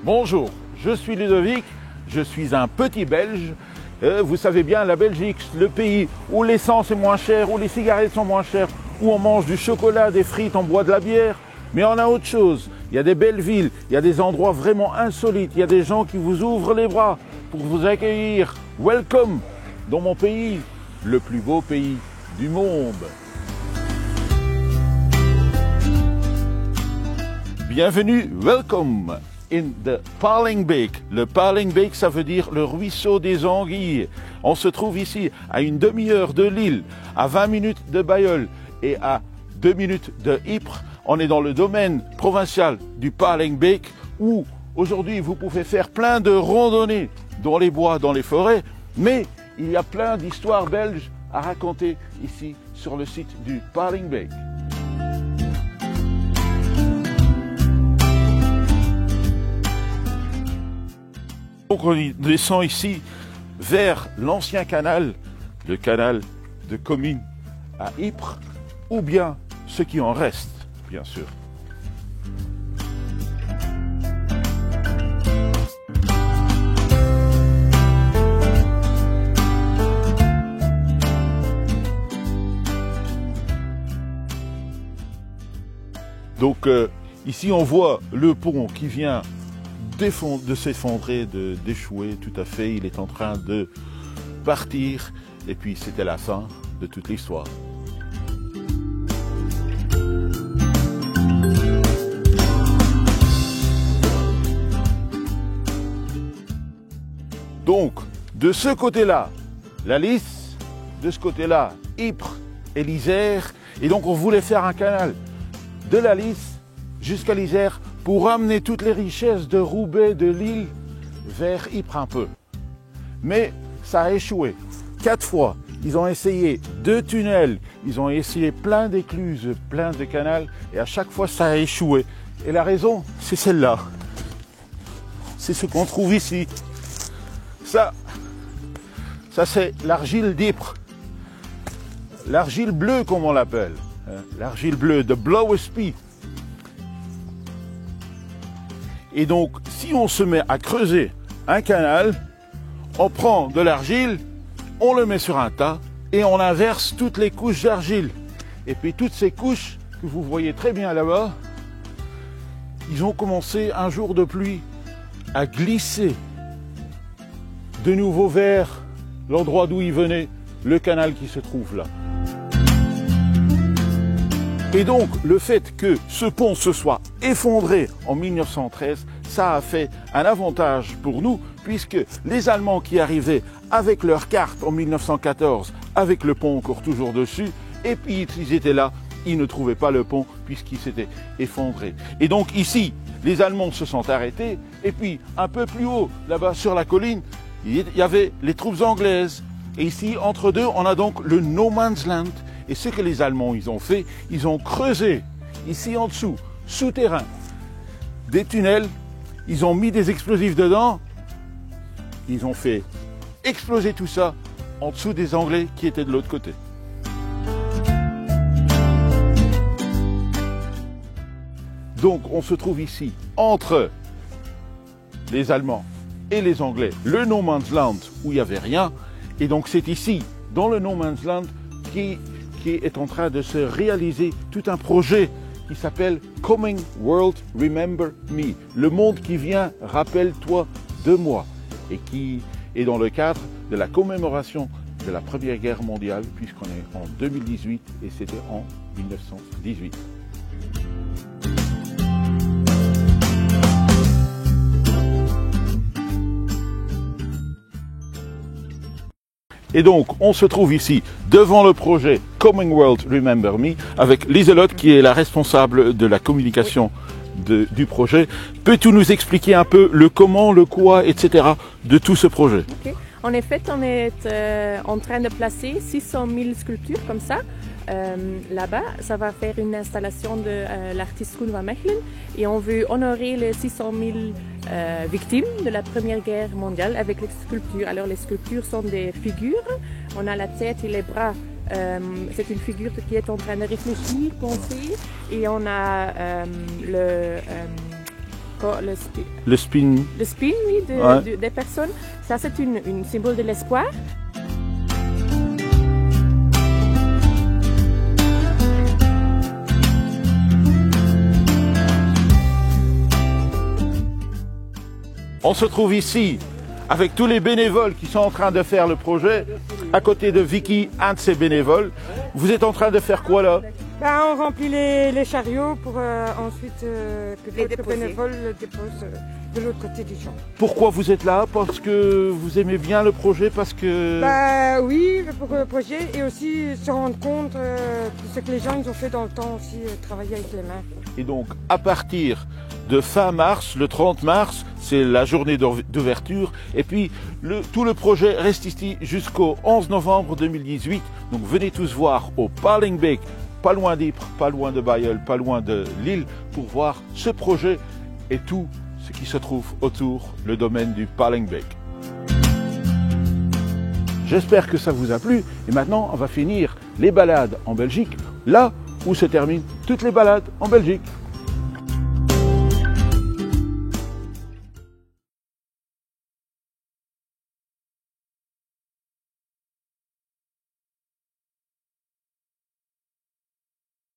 Bonjour, je suis Ludovic, je suis un petit Belge. Vous savez bien, la Belgique, le pays où l'essence est moins chère, où les cigarettes sont moins chères, où on mange du chocolat, des frites, on boit de la bière. Mais on a autre chose. Il y a des belles villes, il y a des endroits vraiment insolites, il y a des gens qui vous ouvrent les bras pour vous accueillir. Welcome dans mon pays, le plus beau pays du monde. Bienvenue, welcome in the Palingbeek. Le Palingbeek, ça veut dire le ruisseau des anguilles. On se trouve ici à une demi-heure de Lille, à 20 minutes de Bailleul et à 2 minutes de Ypres. On est dans le domaine provincial du Palingbeek où aujourd'hui vous pouvez faire plein de randonnées dans les bois, dans les forêts, mais il y a plein d'histoires belges à raconter ici sur le site du Palingbeek. Donc on descend ici vers l'ancien canal, le canal de Comines à Ypres, ou bien ce qui en reste, bien sûr. Donc ici on voit le pont qui vient de s'effondrer, d'échouer tout à fait. Il est en train de partir et puis c'était la fin de toute l'histoire. Donc, de ce côté-là, la Lys, de ce côté-là, Ypres et l'Isère. Et donc, on voulait faire un canal de la Lys jusqu'à l'Isère pour amener toutes les richesses de Roubaix, de Lille, vers Ypres un peu. Mais ça a échoué. 4 fois. Ils ont essayé 2 tunnels, ils ont essayé plein d'écluses, plein de canals, et à chaque fois ça a échoué. Et la raison, c'est celle-là. C'est ce qu'on trouve ici. Ça c'est l'argile d'Ypres. L'argile bleue, comme on l'appelle. L'argile bleue, de Blauwe Spie. Et donc, si on se met à creuser un canal, on prend de l'argile, on le met sur un tas et on inverse toutes les couches d'argile. Et puis toutes ces couches que vous voyez très bien là-bas, ils ont commencé un jour de pluie à glisser de nouveau vers l'endroit d'où il venait, le canal qui se trouve là. Et donc, le fait que ce pont se soit effondré en 1913, ça a fait un avantage pour nous, puisque les Allemands qui arrivaient avec leurs cartes en 1914, avec le pont encore toujours dessus, et puis ils étaient là, ils ne trouvaient pas le pont puisqu'il s'était effondré. Et donc ici, les Allemands se sont arrêtés, et puis un peu plus haut, là-bas sur la colline, il y avait les troupes anglaises. Et ici, entre deux, on a donc le No Man's Land. Et ce que les Allemands ils ont fait, ils ont creusé, ici en dessous, souterrain, des tunnels, ils ont mis des explosifs dedans, ils ont fait exploser tout ça en dessous des Anglais qui étaient de l'autre côté. Donc on se trouve ici, entre les Allemands et les Anglais, le No Man's Land où il n'y avait rien, et donc c'est ici, dans le No Man's Land, qui est en train de se réaliser tout un projet qui s'appelle Coming World Remember Me. Le monde qui vient, rappelle-toi de moi. Et qui est dans le cadre de la commémoration de la Première Guerre mondiale, puisqu'on est en 2018 et c'était en 1918. Et donc, on se trouve ici, devant le projet Coming World Remember Me, avec Lieselotte, qui est la responsable de la communication du projet. Peux-tu nous expliquer un peu le comment, le quoi, etc. de tout ce projet? Okay. En effet, on est en train de placer 600 000 sculptures comme ça. Là-bas, ça va faire une installation de l'artiste Koen van Mechelen et on veut honorer les 600 000 victimes de la Première Guerre mondiale avec les sculptures. Alors les sculptures sont des figures, on a la tête et les bras. C'est une figure qui est en train de réfléchir, penser, et on a Le spin. Le spin, oui, des personnes. Ça, c'est une symbole de l'espoir. On se trouve ici avec tous les bénévoles qui sont en train de faire le projet, à côté de Vicky, un de ces bénévoles. Vous êtes en train de faire quoi là? On remplit les chariots pour ensuite que d'autres bénévoles le déposent de l'autre côté du champ. Pourquoi vous êtes là? Parce que vous aimez bien le projet? Parce que... Oui, pour le projet et aussi se rendre compte de ce que les gens ils ont fait dans le temps aussi, travailler avec les mains. Et donc à partir de fin mars, le 30 mars, c'est la journée d'ouverture. Et puis tout le projet reste ici jusqu'au 11 novembre 2018. Donc venez tous voir au Palingbeek, pas loin d'Ypres, pas loin de Bailleul, pas loin de Lille, pour voir ce projet et tout ce qui se trouve autour le domaine du Palingbeek. J'espère que ça vous a plu. Et maintenant, on va finir les balades en Belgique, là où se terminent toutes les balades en Belgique.